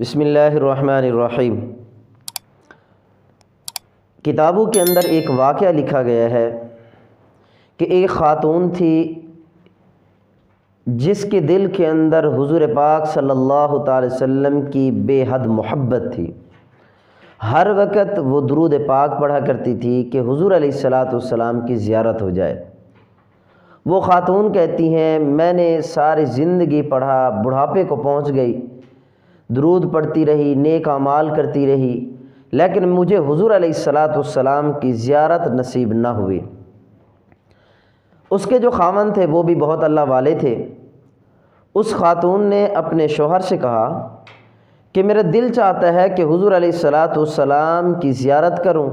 بسم اللہ الرحمن الرحیم۔ کتابوں کے اندر ایک واقعہ لکھا گیا ہے کہ ایک خاتون تھی جس کے دل کے اندر حضور پاک صلی اللہ تعالی وسلم کی بے حد محبت تھی۔ ہر وقت وہ درود پاک پڑھا کرتی تھی کہ حضور علیہ الصلاۃ والسلام کی زیارت ہو جائے۔ وہ خاتون کہتی ہیں میں نے ساری زندگی پڑھا، بڑھاپے کو پہنچ گئی، درود پڑھتی رہی، نیک اعمال کرتی رہی، لیکن مجھے حضور علیہ الصلاۃ والسلام کی زیارت نصیب نہ ہوئی۔ اس کے جو خاوند تھے وہ بھی بہت اللہ والے تھے۔ اس خاتون نے اپنے شوہر سے کہا کہ میرا دل چاہتا ہے کہ حضور علیہ الصلاۃ والسلام کی زیارت کروں،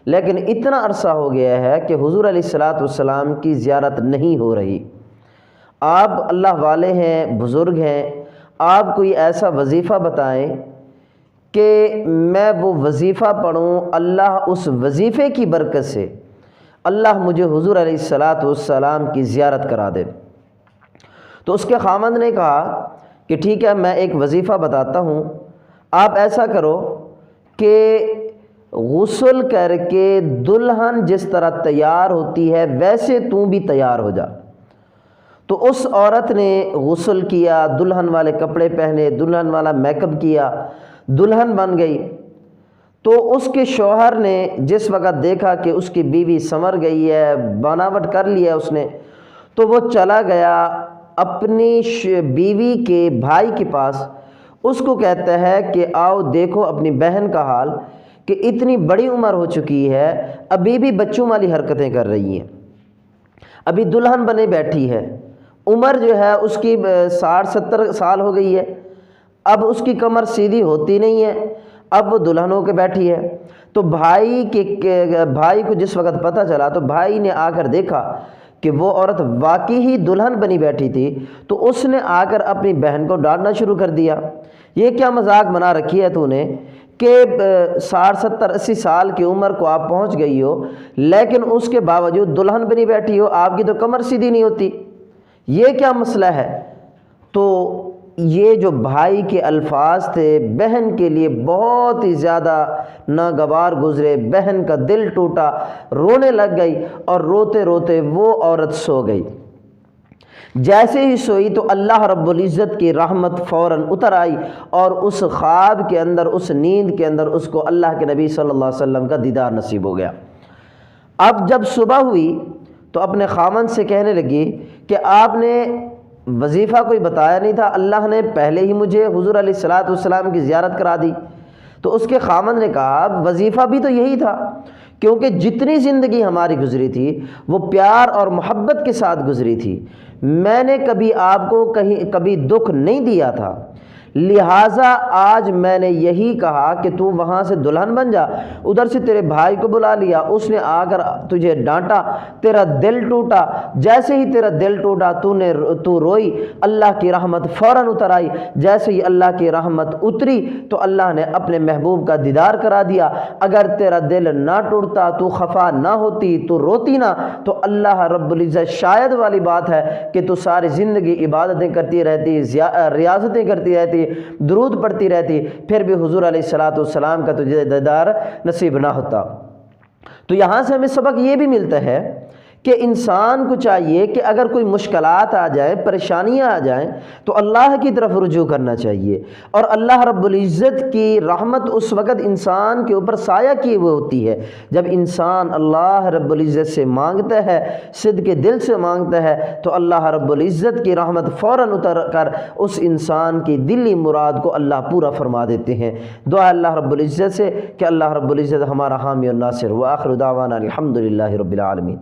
لیکن اتنا عرصہ ہو گیا ہے کہ حضور علیہ الصلاۃ والسلام کی زیارت نہیں ہو رہی۔ آپ اللہ والے ہیں، بزرگ ہیں، آپ کوئی ایسا وظیفہ بتائیں کہ میں وہ وظیفہ پڑھوں، اللہ اس وظیفے کی برکت سے اللہ مجھے حضور علیہ الصلاۃ والسلام کی زیارت کرا دے۔ تو اس کے خاوند نے کہا کہ ٹھیک ہے، میں ایک وظیفہ بتاتا ہوں، آپ ایسا کرو کہ غسل کر کے دلہن جس طرح تیار ہوتی ہے ویسے تو بھی تیار ہو جا۔ تو اس عورت نے غسل کیا، دلہن والے کپڑے پہنے، دلہن والا میک اپ کیا، دلہن بن گئی۔ تو اس کے شوہر نے جس وقت دیکھا کہ اس کی بیوی سنور گئی ہے، بناوٹ کر لیا ہے اس نے، تو وہ چلا گیا اپنی بیوی کے بھائی کے پاس، اس کو کہتا ہے کہ آؤ دیکھو اپنی بہن کا حال کہ اتنی بڑی عمر ہو چکی ہے، ابھی بھی بچوں والی حرکتیں کر رہی ہیں، ابھی دلہن بنے بیٹھی ہے، عمر جو ہے اس کی 60-70 سال ہو گئی ہے، اب اس کی کمر سیدھی ہوتی نہیں ہے، اب وہ دلہن ہو کے بیٹھی ہے۔ تو بھائی کو جس وقت پتہ چلا تو بھائی نے آ کر دیکھا کہ وہ عورت واقعی ہی دلہن بنی بیٹھی تھی، تو اس نے آ کر اپنی بہن کو ڈانٹنا شروع کر دیا، یہ کیا مذاق بنا رکھی ہے تو نے کہ 60-70-80 سال کی عمر کو آپ پہنچ گئی ہو، لیکن اس کے باوجود دلہن بنی بیٹھی ہو، آپ کی تو کمر سیدھی نہیں ہوتی، یہ کیا مسئلہ ہے؟ تو یہ جو بھائی کے الفاظ تھے بہن کے لیے بہت ہی زیادہ ناگوار گزرے، بہن کا دل ٹوٹا، رونے لگ گئی اور روتے روتے وہ عورت سو گئی۔ جیسے ہی سوئی تو اللہ رب العزت کی رحمت فوراً اتر آئی اور اس خواب کے اندر، اس نیند کے اندر اس کو اللہ کے نبی صلی اللہ علیہ وسلم کا دیدار نصیب ہو گیا۔ اب جب صبح ہوئی تو اپنے خاوند سے کہنے لگی کہ آپ نے وظیفہ کوئی بتایا نہیں تھا، اللہ نے پہلے ہی مجھے حضور علیہ الصلاۃ والسلام کی زیارت کرا دی۔ تو اس کے خاوند نے کہا وظیفہ بھی تو یہی تھا، کیونکہ جتنی زندگی ہماری گزری تھی وہ پیار اور محبت کے ساتھ گزری تھی، میں نے کبھی آپ کو کبھی دکھ نہیں دیا تھا، لہٰذا آج میں نے یہی کہا کہ تو وہاں سے دلہن بن جا۔ ادھر سے تیرے بھائی کو بلا لیا، اس نے آ کر تجھے ڈانٹا، تیرا دل ٹوٹا، جیسے ہی تیرا دل ٹوٹا تو روئی، اللہ کی رحمت فوراً اتر آئی، جیسے ہی اللہ کی رحمت اتری تو اللہ نے اپنے محبوب کا دیدار کرا دیا۔ اگر تیرا دل نہ ٹوٹتا، تو خفا نہ ہوتی، تو روتی نہ، تو اللہ رب العزت شاید والی بات ہے کہ تو ساری زندگی عبادتیں کرتی رہتی، ریاضتیں کرتی رہتی، درود پڑھتی رہتی، پھر بھی حضور علیہ الصلاۃ والسلام کا تجھے دیدار نصیب نہ ہوتا۔ تو یہاں سے ہمیں سبق یہ بھی ملتا ہے کہ انسان کو چاہیے کہ اگر کوئی مشکلات آ جائیں، پریشانیاں آ جائیں تو اللہ کی طرف رجوع کرنا چاہیے، اور اللہ رب العزت کی رحمت اس وقت انسان کے اوپر سایہ کی ہوئی ہوتی ہے جب انسان اللہ رب العزت سے مانگتا ہے، صدق دل سے مانگتا ہے، تو اللہ رب العزت کی رحمت فوراً اتر کر اس انسان کی دلی مراد کو اللہ پورا فرما دیتے ہیں۔ دعا اللہ رب العزت سے کہ اللہ رب العزت ہمارا حامی اور ناصر۔ وآخر دعوانا الحمدللہ رب العالمین۔